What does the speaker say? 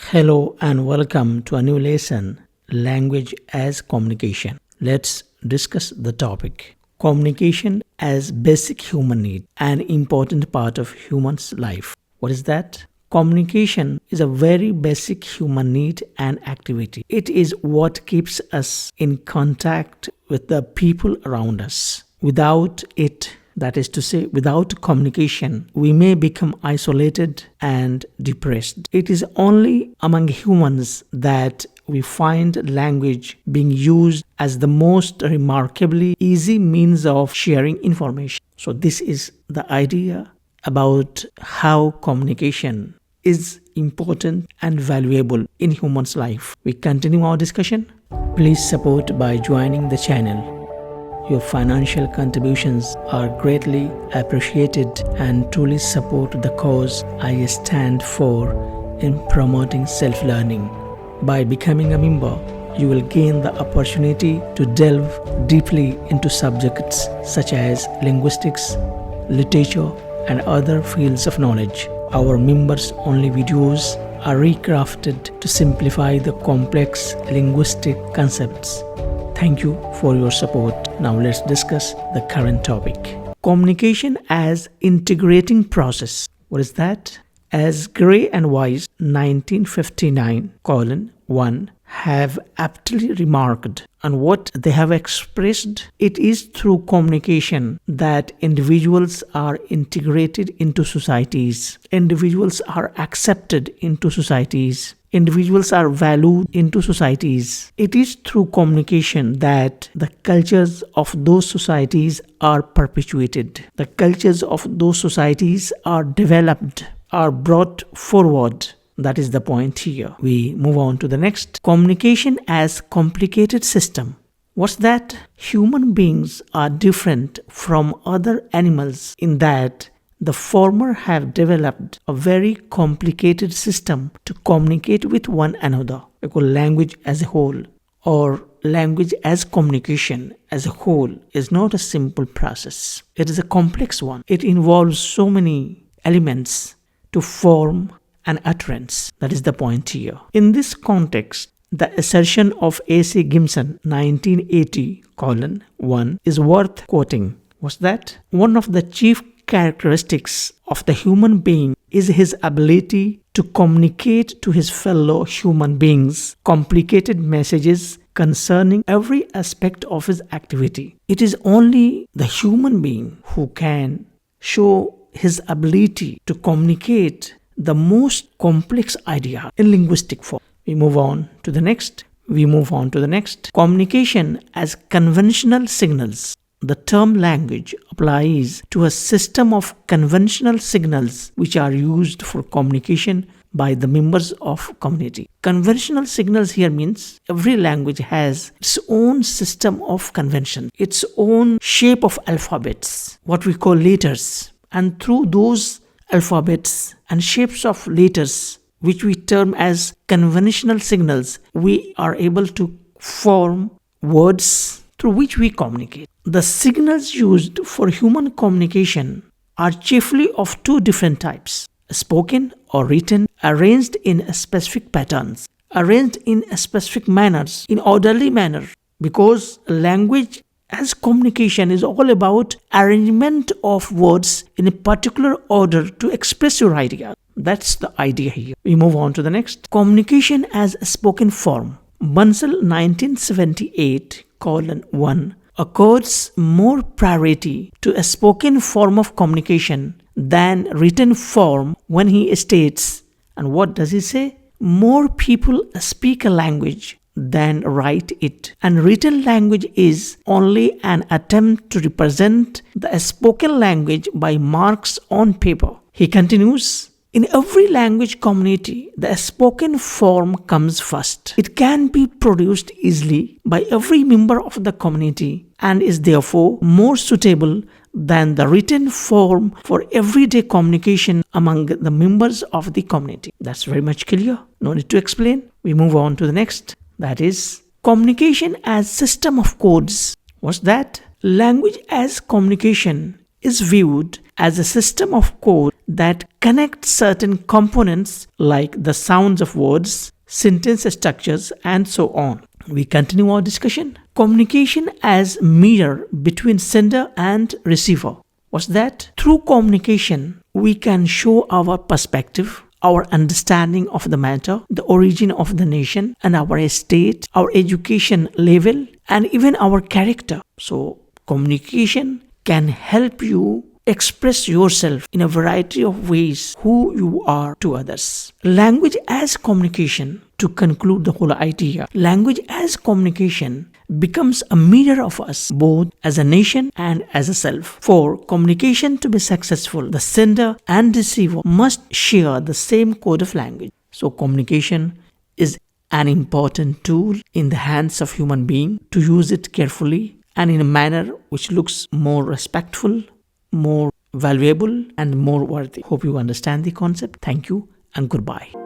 Hello and welcome to a new lesson, Language as Communication. Let's discuss the topic. Communication as basic human need, an important part of human's life. What is that? Communication is a very basic human need and activity. It is what keeps us in contact with the people around us. Without it, that is to say, without communication, we may become isolated and depressed. It is only among humans that we find language being used as the most remarkably easy means of sharing information. So this is the idea about how communication is important and valuable in humans' life. We continue our discussion. Please support by joining the channel. Your financial contributions are greatly appreciated and truly support the cause I stand for in promoting self-learning. By becoming a member, you will gain the opportunity to delve deeply into subjects such as linguistics, literature, and other fields of knowledge. Our members-only videos are recrafted to simplify the complex linguistic concepts. Thank you for your support. Now let's discuss the current topic. Communication as integrating process. What is that? As Gray and Wise 1959:1 have aptly remarked on what they have expressed, it is through communication that individuals are integrated into societies. Individuals are accepted into societies. Individuals are valued into societies. It is through communication that the cultures of those societies are perpetuated. The cultures of those societies are developed, are brought forward. That is the point here. We move on to the next. Communication as complicated system. What's that? Human beings are different from other animals in that the former have developed a very complicated system to communicate with one another. We call language as a whole, or language as communication as a whole, is not a simple process. It is a complex one. It involves so many elements to form an utterance. That is the point here. In this context, the assertion of A.C. Gibson 1980:1 is worth quoting. What's that? One of the chief characteristics of the human being is his ability to communicate to his fellow human beings complicated messages concerning every aspect of his activity. It is only the human being who can show his ability to communicate the most complex idea in linguistic form. We move on to the next. Communication as conventional signals. The term language applies to a system of conventional signals which are used for communication by the members of community. Conventional signals here means every language has its own system of convention, its own shape of alphabets, what we call letters. And through those alphabets and shapes of letters, which we term as conventional signals, we are able to form words through which we communicate. The signals used for human communication are chiefly of two different types: spoken or written, arranged in specific patterns, arranged in specific manners, in orderly manner, because language as communication is all about arrangement of words in a particular order to express your idea. That's the idea here. We move on to the next. Communication as a spoken form. Bunsell 1978:1 accords more priority to a spoken form of communication than written form when he states, and what does he say? More people speak a language than write it, and written language is only an attempt to represent the spoken language by marks on paper. He continues, in every language community, the spoken form comes first. It can be produced easily by every member of the community and is therefore more suitable than the written form for everyday communication among the members of the community. That's very much clear. No need to explain. We move on to the next. That is communication as system of codes. What's that? Language as communication is viewed as a system of code that connects certain components like the sounds of words, sentence structures, and so on. We continue our discussion. Communication as mirror between sender and receiver. What's that? Through communication, we can show our perspective, our understanding of the matter, the origin of the nation, and our state, our education level, and even our character. So, communication can help you express yourself in a variety of ways who you are to others. Language as communication, to conclude the whole idea, language as communication becomes a mirror of us both as a nation and as a self. For communication to be successful, the sender and receiver must share the same code of language. So communication is an important tool in the hands of human being to use it carefully and in a manner which looks more respectful, more valuable, and more worthy. Hope you understand the concept. Thank you and goodbye.